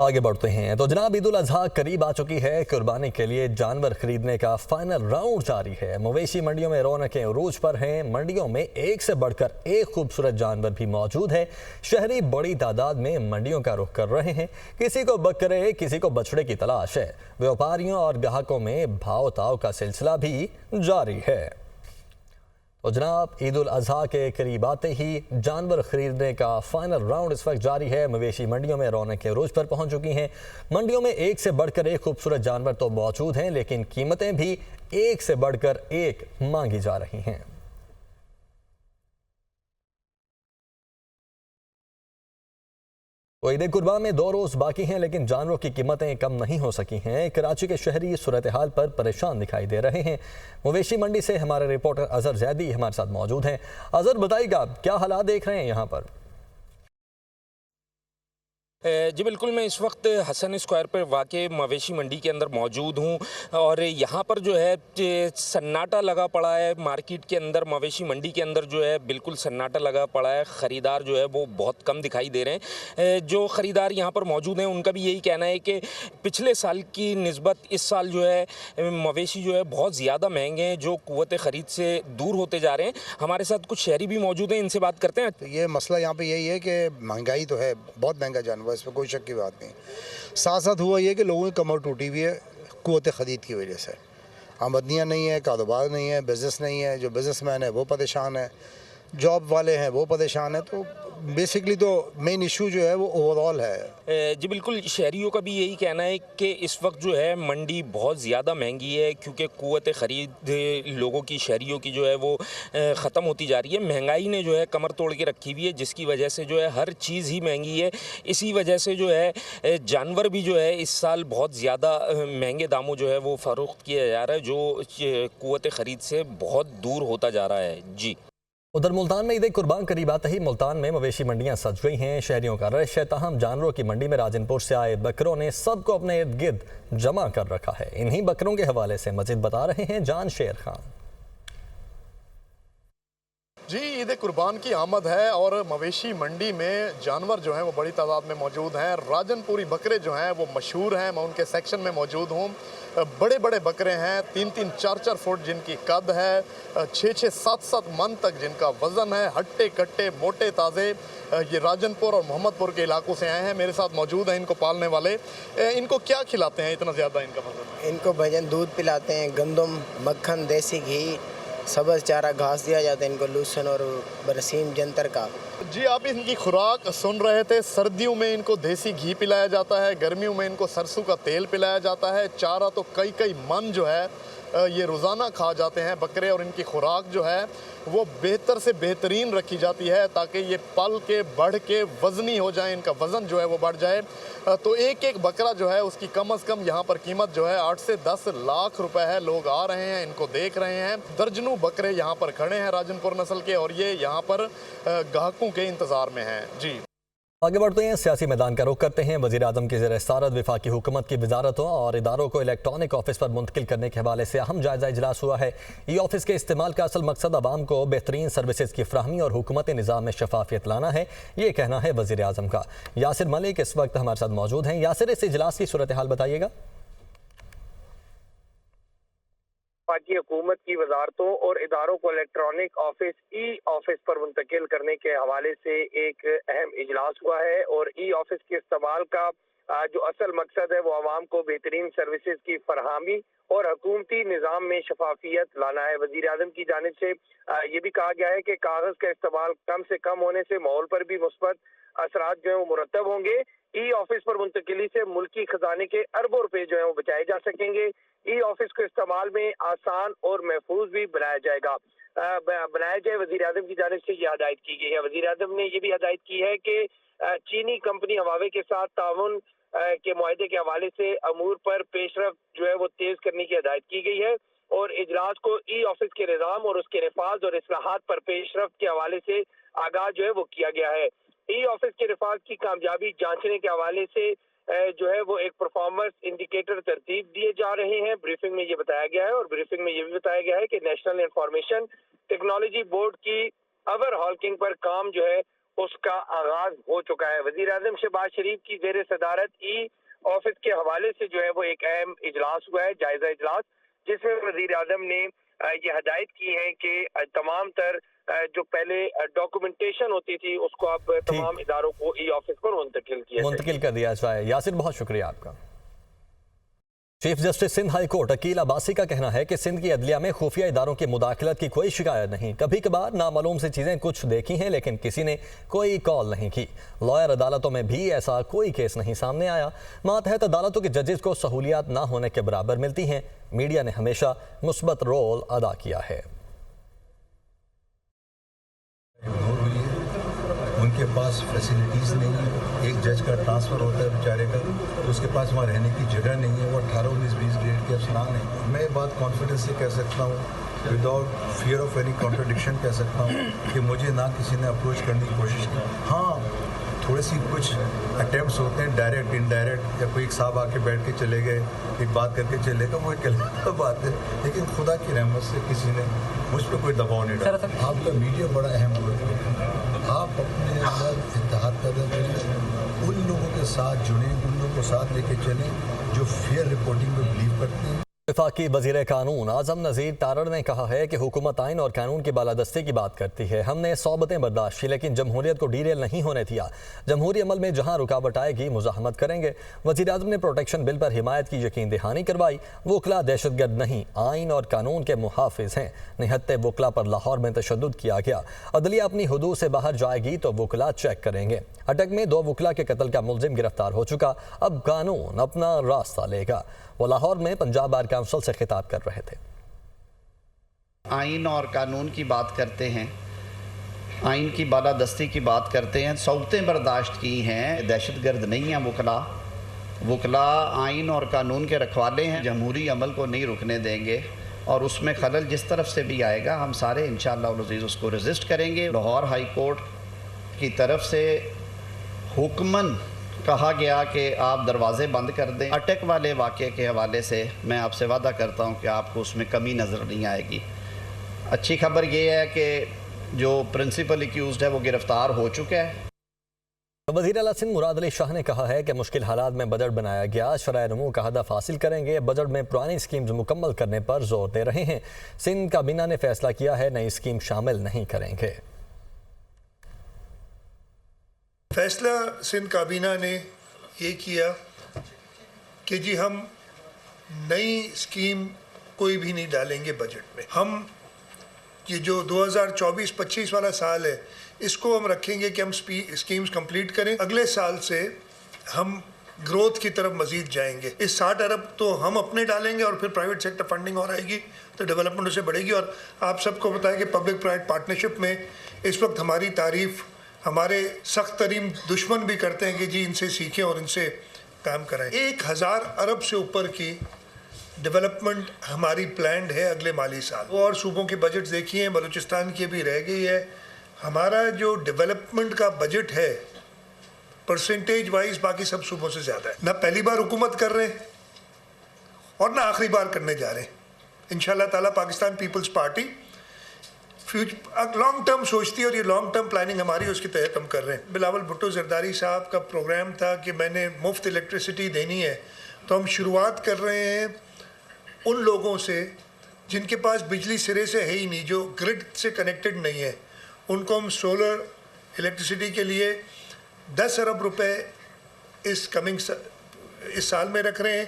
आगे बढ़ते हैं तो जनाब ईद उल अजहा करीब आ चुकी है। कुर्बानी के लिए जानवर खरीदने का फाइनल राउंड जारी है। मवेशी मंडियों में रौनकें उरूज पर हैं। मंडियों में एक से बढ़कर एक खूबसूरत जानवर भी मौजूद है। शहरी बड़ी तादाद में मंडियों का रुख कर रहे हैं। किसी को बकरे किसी को बछड़े की तलाश है। व्यापारियों और ग्राहकों में भाव ताव का सिलसिला भी जारी है। तो जनाब ईद उल अजहा के करीब आते ही जानवर खरीदने का फाइनल राउंड इस वक्त जारी है। मवेशी मंडियों में रौनकें रोज पर पहुंच चुकी हैं। मंडियों में एक से बढ़कर एक खूबसूरत जानवर तो मौजूद हैं, लेकिन कीमतें भी एक से बढ़कर एक मांगी जा रही हैं। तो ईद कुर्बान में 2 रोज बाकी हैं, लेकिन जानवरों की कीमतें कम नहीं हो सकी हैं। कराची के शहरी सूरत हाल पर परेशान दिखाई दे रहे हैं। मवेशी मंडी से हमारे रिपोर्टर अजहर जैदी हमारे साथ मौजूद हैं। अजहर, बताइएगा क्या हालात देख रहे हैं यहाँ पर? जी बिल्कुल, मैं इस वक्त हसन स्क्वायर पर वाक़ मवेशी मंडी के अंदर मौजूद हूँ और यहाँ पर जो है सन्नाटा लगा पड़ा है। मार्केट के अंदर, मवेशी मंडी के अंदर जो है बिल्कुल सन्नाटा लगा पड़ा है। ख़रीदार जो है वो बहुत कम दिखाई दे रहे हैं। जो ख़रीदार यहाँ पर मौजूद हैं उनका भी यही कहना है कि पिछले साल की निस्बत इस साल जो है मवेशी जो है बहुत ज़्यादा महंगे हैं, जो क़ुव्वत ख़रीद से दूर होते जा रहे हैं। हमारे साथ कुछ शहरी भी मौजूद हैं, इनसे बात करते हैं। तो ये मसला यहाँ पे यही है कि महंगाई तो है, बहुत महंगा जानवर, इसमें कोई शक की बात नहीं। साथ साथ हुआ ये कि लोगों की कमर टूटी हुई है क़ुव्वत ख़रीद की वजह से। आमदनियाँ नहीं है, कारोबार नहीं है, बिज़नेस नहीं है। जो बिज़नेसमैन है वो परेशान है, जॉब वाले हैं वो परेशान है। तो बेसिकली तो मेन इशू जो है वो ओवरऑल है। जी बिल्कुल, शहरियों का भी यही कहना है कि इस वक्त जो है मंडी बहुत ज़्यादा महंगी है, क्योंकि क़ुव्वत ख़रीद लोगों की, शहरियों की जो है वो ख़त्म होती जा रही है। महंगाई ने जो है कमर तोड़ के रखी हुई है, जिसकी वजह से जो है हर चीज़ ही महंगी है। इसी वजह से जो है जानवर भी जो है इस साल बहुत ज़्यादा महंगे दामों जो है वो फ़रोख्त किया जा रहा है, जो क़ुव्वत ख़रीद से बहुत दूर होता जा रहा है। जी। उधर मुल्तान में ईद कुर्बान करीब आते ही मुल्तान में मवेशी मंडियां सज गई हैं। शहरियों का रश है। ताहम जानवरों की मंडी में राजनपुर से आए बकरों ने सबको अपने इर्द गिर्द जमा कर रखा है। इन्हीं बकरों के हवाले से मजीद बता रहे हैं जान शेर खान। जी, ईद कुर्बान की आमद है और मवेशी मंडी में जानवर जो हैं वो बड़ी तादाद में मौजूद हैं। राजनपुरी बकरे जो हैं वो मशहूर हैं। मैं उनके सेक्शन में मौजूद हूँ। बड़े बड़े बकरे हैं, 3-3, 4-4 फुट जिनकी कद है, 6-6, 7-7 मन तक जिनका वज़न है। हट्टे कट्टे मोटे ताज़े ये राजनपुर और मोहम्मदपुर के इलाकों से आए हैं। मेरे साथ मौजूद हैं इनको पालने वाले। इनको क्या खिलाते हैं, इतना ज़्यादा इनका वज़न? इनको भजन दूध पिलाते हैं, गंदम, मक्खन, देसी घी, सब्ज़ चारा घास दिया जाता है इनको, लूसन और बरसीम जंतर का। जी, आप इनकी खुराक सुन रहे थे। सर्दियों में इनको देसी घी पिलाया जाता है, गर्मियों में इनको सरसों का तेल पिलाया जाता है। चारा तो कई मन जो है ये रोज़ाना खा जाते हैं बकरे, और इनकी खुराक जो है वो बेहतर से बेहतरीन रखी जाती है ताकि ये पल के बढ़ के वज़नी हो जाए, इनका वज़न जो है वो बढ़ जाए। तो एक एक बकरा जो है उसकी कम से कम यहाँ पर कीमत जो है 8 से 10 लाख रुपए है। लोग आ रहे हैं, इनको देख रहे हैं। दर्जनों बकरे यहाँ पर खड़े हैं राजनपुर नस्ल के, और ये यहाँ पर ग्राहकों के इंतज़ार में हैं। जी, आगे बढ़ते हैं, सियासी मैदान का रुख करते हैं। वज़ीर-ए-आज़म की ज़ेर-ए-सदारत वफाकी हुकूमत की वजारतों और इदारों को इलेक्ट्रॉनिक ऑफिस पर मुंतकिल करने के हवाले से अहम जायजा इजलास हुआ है। ई ऑफिस के इस्तेमाल का असल मकसद आवाम को बेहतरीन सर्विसेज की फ्राहमी और हुकूमती निज़ाम में शफाफियत लाना है, ये कहना है वज़ीर-ए-आज़म का। यासिर मलिक इस वक्त हमारे साथ मौजूद हैं। यासिर, इस इजलास की सूरत हाल बताइएगा। वफाकी हुकूमत की वजारतों और इदारों को इलेक्ट्रॉनिक ऑफिस ई ऑफिस पर मुंतकिल करने के हवाले से एक अहम इजलास हुआ है, और ई ऑफिस के इस्तेमाल का जो असल मकसद है वो आवाम को बेहतरीन सर्विसेज की फरहमी और हुकूमती निज़ाम में शफाफियत लाना है। वज़ीर आज़म की जानिब से ये भी कहा गया है कि कागज़ का इस्तेमाल कम से कम होने से माहौल पर भी मुस्बत असरात जो है वो मुरतब होंगे। ई ऑफिस पर मुंतकिली से मुल्की खजाने के अरबों रुपए जो है वो बचाए जा सकेंगे। ई ऑफिस को इस्तेमाल में आसान और महफूज भी बनाया जाएगा, बनाया जाए। वज़ीर आज़म की जानिब से ये हदायत की गई है। वज़ीर आज़म ने ये भी हदायत की है कि चीनी कंपनी हवावे के साथ ताउन के मुआहदे के हवाले से अमूर पर पेशरफ जो है वो तेज करने की हदायत की गई है, और इजलास को ई ऑफिस के निज़ाम और उसके नफाज और इस्लाहात पर पेशरफ के हवाले से आगाह जो है वो किया गया है। ई ऑफिस के नफाज की कामयाबी जांचने के हवाले से जो है वो एक परफॉर्मेंस इंडिकेटर तरतीब दिए जा रहे हैं। ब्रीफिंग में ये बताया गया है, और ब्रीफिंग में ये भी बताया गया है कि नेशनल इंफॉर्मेशन टेक्नोलॉजी बोर्ड की ओवर हॉल्किंग पर काम जो है اس کا آغاز ہو چکا ہے۔ وزیر اعظم شہباز شریف کی زیر صدارت ای آفس کے حوالے سے جو ہے وہ ایک اہم اجلاس ہوا ہے، جائزہ اجلاس، جس میں وزیر اعظم نے یہ ہدایت کی ہے کہ تمام تر جو پہلے ڈاکومنٹیشن ہوتی تھی اس کو اب تمام اداروں کو ای آفس پر منتقل کر دیا جائے۔ یاسر بہت شکریہ آپ کا۔ Chief justice Sindh high court Aqeel Abbasi کا کہنا ہے کہ سندھ کی عدلیہ میں خفیہ اداروں کی مداخلت کی کوئی شکایت نہیں، کبھی کبھار نامعلوم سی چیزیں کچھ دیکھی ہیں لیکن کسی نے کوئی کال نہیں کی۔ لائر عدالتوں میں بھی ایسا کوئی کیس نہیں سامنے آیا۔ ماتحت عدالتوں کے ججز کو سہولیات نہ ہونے کے برابر ملتی ہیں۔ میڈیا نے ہمیشہ مثبت رول ادا کیا ہے۔ ان کے پاس فیسلٹیز نہیں ہیں، ایک جج کا ٹرانسفر ہوتا ہے بیچارے کا، اس کے پاس وہاں رہنے کی جگہ نہیں ہے، وہ 18 19 20 گریڈ کے افسران ہیں۔ میں بات کانفیڈنس سے کہہ سکتا ہوں، without fear of any contradiction کہہ سکتا ہوں کہ مجھے نہ کسی نے اپروچ کرنے کی کوشش کی۔ ہاں تھوڑے سی کچھ اٹیمپٹس ہوتے ہیں ڈائریکٹ انڈائریکٹ، یا کوئی ایک صاحب آ کے بیٹھ کے چلے گئے، ایک بات کر کے چلے گا، وہ ایک الگ بات ہے، لیکن خدا کی رحمت سے کسی نے مجھ پہ کوئی دباؤ نہیں ڈالا۔ آپ کا میڈیا بڑا اہم رول ہے، آپ اپنے اندر اتحاد پیدا کریں، ان لوگوں کے ساتھ جڑیں، ان لوگوں کو ساتھ لے کے چلیں جو فیئر رپورٹنگ میں بلیو کرتے ہیں۔ وفاقی وزیر قانون اعظم نذیر تارڑ نے کہا ہے کہ حکومت آئین اور قانون کی بالادستی کی بات کرتی ہے۔ ہم نے صعوبتیں برداشت کی لیکن جمہوریت کو ڈیریل نہیں ہونے دیا۔ جمہوری عمل میں جہاں رکاوٹ آئے گی مزاحمت کریں گے۔ وزیر اعظم نے پروٹیکشن بل پر حمایت کی یقین دہانی کروائی۔ وکلا دہشت گرد نہیں، آئین اور قانون کے محافظ ہیں۔ نہتے وکلا پر لاہور میں تشدد کیا گیا۔ عدلیہ اپنی حدود سے باہر جائے گی تو وکلا چیک کریں گے۔ اٹک میں 2 وکلا کے قتل کا ملزم گرفتار ہو چکا، اب قانون اپنا راستہ لے گا۔ وہ لاہور میں پنجاب بار کونسل سے خطاب کر رہے تھے۔ آئین اور قانون کی بات کرتے ہیں، آئین کی بالادستی کی بات کرتے ہیں، صعوبتیں برداشت کی ہیں، دہشت گرد نہیں ہیں وکلا۔ وکلا آئین اور قانون کے رکھوالے ہیں، جمہوری عمل کو نہیں رکنے دیں گے، اور اس میں خلل جس طرف سے بھی آئے گا ہم سارے انشاءاللہ العزیز اس کو ریزسٹ کریں گے۔ لاہور ہائی کورٹ کی طرف سے حکماً کہا گیا کہ آپ دروازے بند کر دیں۔ اٹک والے واقعے کے حوالے سے میں آپ سے وعدہ کرتا ہوں کہ آپ کو اس میں کمی نظر نہیں آئے گی۔ اچھی خبر یہ ہے کہ جو پرنسپل ایکیوزڈ ہے وہ گرفتار ہو چکا ہے۔ وزیر اعلیٰ سندھ مراد علی شاہ نے کہا ہے کہ مشکل حالات میں بجٹ بنایا گیا، شرح نمو کا ہدف حاصل کریں گے۔ بجٹ میں پرانی اسکیمز مکمل کرنے پر زور دے رہے ہیں۔ سندھ کابینہ نے فیصلہ کیا ہے نئی اسکیم شامل نہیں کریں گے۔ فیصلہ سندھ کابینہ نے یہ کیا کہ جی ہم نئی اسکیم کوئی بھی نہیں ڈالیں گے بجٹ میں۔ ہم یہ جو 2024-25 والا سال ہے اس کو ہم رکھیں گے کہ ہم اسکیمز کمپلیٹ کریں، اگلے سال سے ہم گروتھ کی طرف مزید جائیں گے۔ اس 60 ارب تو ہم اپنے ڈالیں گے اور پھر پرائیویٹ سیکٹر فنڈنگ اور آئے گی تو ڈیولپمنٹ اسے بڑھے گی۔ اور آپ سب کو پتہ ہے کہ پبلک پرائیویٹ پارٹنرشپ میں اس وقت ہماری تعریف ہمارے سخت ترین دشمن بھی کرتے ہیں کہ جی ان سے سیکھیں اور ان سے کام کرائیں۔ 1000 ارب سے اوپر کی ڈیولپمنٹ ہماری پلانڈ ہے اگلے مالی سال۔ اور صوبوں کے بجٹ دیکھیے ہیں، بلوچستان کی بھی رہ گئی ہے۔ ہمارا جو ڈیولپمنٹ کا بجٹ ہے پرسنٹیج وائز باقی سب صوبوں سے زیادہ ہے۔ نہ پہلی بار حکومت کر رہے ہیں اور نہ آخری بار کرنے جا رہے ہیں۔ انشاءاللہ تعالیٰ پاکستان پیپلز پارٹی لانگ ٹرم سوچتی ہے اور یہ لانگ ٹرم پلاننگ ہماری اس کے تحت ہم کر رہے ہیں۔ بلاول بھٹو زرداری صاحب کا پروگرام تھا کہ میں نے مفت الیکٹریسٹی دینی ہے، تو ہم شروعات کر رہے ہیں ان لوگوں سے جن کے پاس بجلی سرے سے ہے ہی نہیں، جو گرڈ سے کنیکٹڈ نہیں ہے، ان کو ہم سولر الیکٹریسٹی کے لیے 10 ارب روپے اس سال میں رکھ رہے ہیں۔